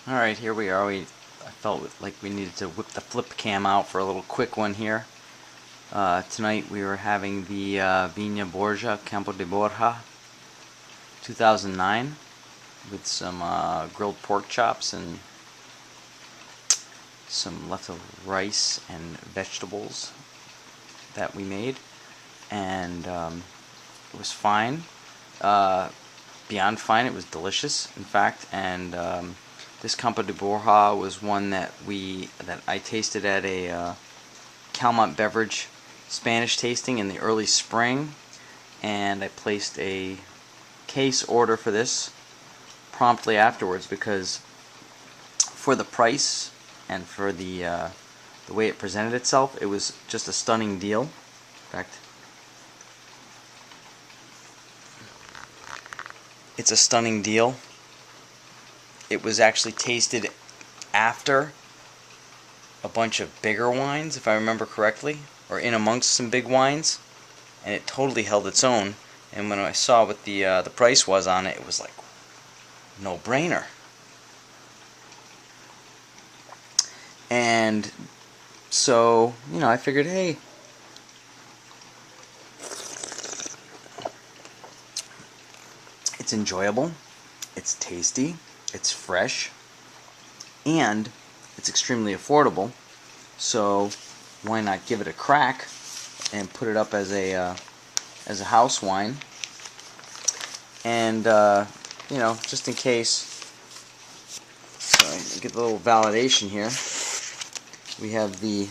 Alright, here we are. I felt like we needed to whip the flip cam out for a little quick one here. Tonight we were having the Viña Borgia, Campo de Borja, 2009, with some grilled pork chops and some leftover rice and vegetables that we made. And it was fine. Beyond fine, it was delicious, in fact. And this Campo de Borja was one that I tasted at a Calmont Beverage Spanish tasting in the early spring, and I placed a case order for this promptly afterwards because for the price and for the way it presented itself, it was just a stunning deal. In fact, it's a stunning deal. It was actually tasted after a bunch of bigger wines, if I remember correctly, or in amongst some big wines, and it totally held its own. And when I saw what the price was on it, it was like no brainer. And so, I figured, hey, it's enjoyable, it's tasty, it's fresh, and it's extremely affordable. So why not give it a crack and put it up as a house wine? And just in case, so get a little validation here. We have the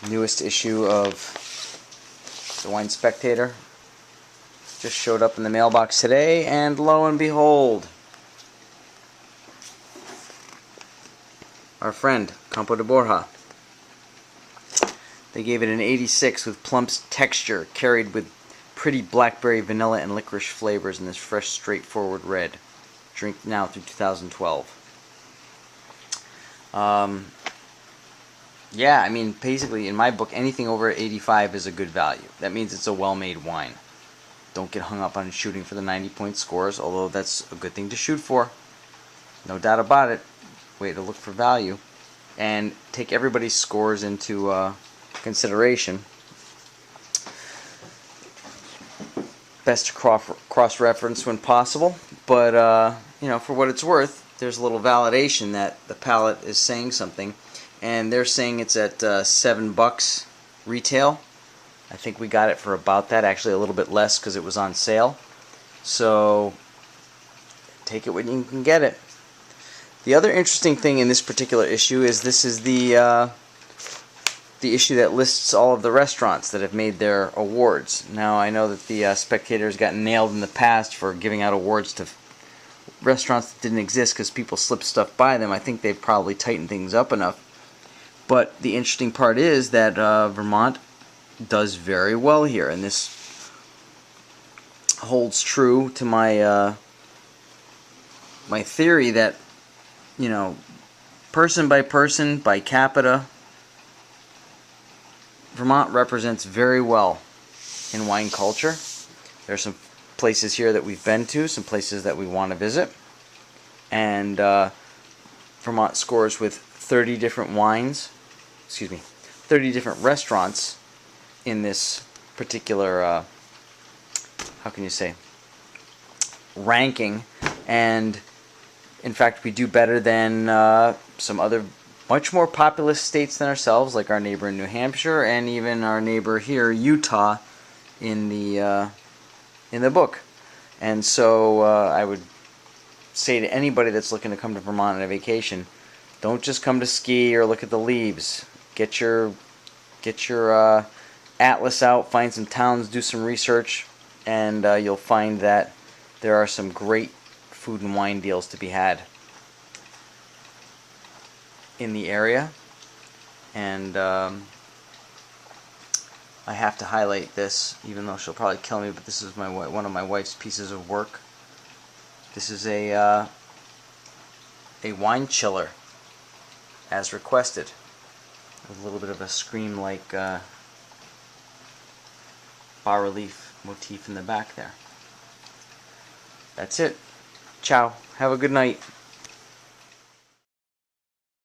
newest issue of the Wine Spectator. Just showed up in the mailbox today, and lo and behold, our friend Campo de Borja. They gave it an 86 with plump texture, carried with pretty blackberry, vanilla, and licorice flavors in this fresh, straightforward red. Drink now through 2012. Yeah, I mean, basically, in my book, anything over 85 is a good value. That means it's a well-made wine. Don't get hung up on shooting for the 90-point scores, although that's a good thing to shoot for. No doubt about it. Way to look for value. And take everybody's scores into consideration. Best to cross-reference when possible. But, for what it's worth, there's a little validation that the palate is saying something. And they're saying it's at $7 retail. I think we got it for about that, actually a little bit less because it was on sale. So take it when you can get it. The other interesting thing in this particular issue is this is the issue that lists all of the restaurants that have made their awards. Now I know that the Spectator's gotten nailed in the past for giving out awards to restaurants that didn't exist because people slipped stuff by them. I think they've probably tightened things up enough. But the interesting part is that Vermont does very well here, and this holds true to my my theory that person by person, by capita, Vermont represents very well in wine culture. There are some places here that we've been to, some places that we want to visit, and Vermont scores with 30 different wines, 30 different restaurants in this particular, ranking. And in fact, we do better than some other much more populous states than ourselves, like our neighbor in New Hampshire, and even our neighbor here, Utah, in the book. And so I would say to anybody that's looking to come to Vermont on a vacation, don't just come to ski or look at the leaves. Get your atlas out, find some towns, do some research, and you'll find that there are some great food and wine deals to be had in the area. And I have to highlight this, even though she'll probably kill me, but this is one of my wife's pieces of work. This is a wine chiller, as requested, with a little bas scream-like bas-relief motif in the back there. That's it. Ciao. Have a good night.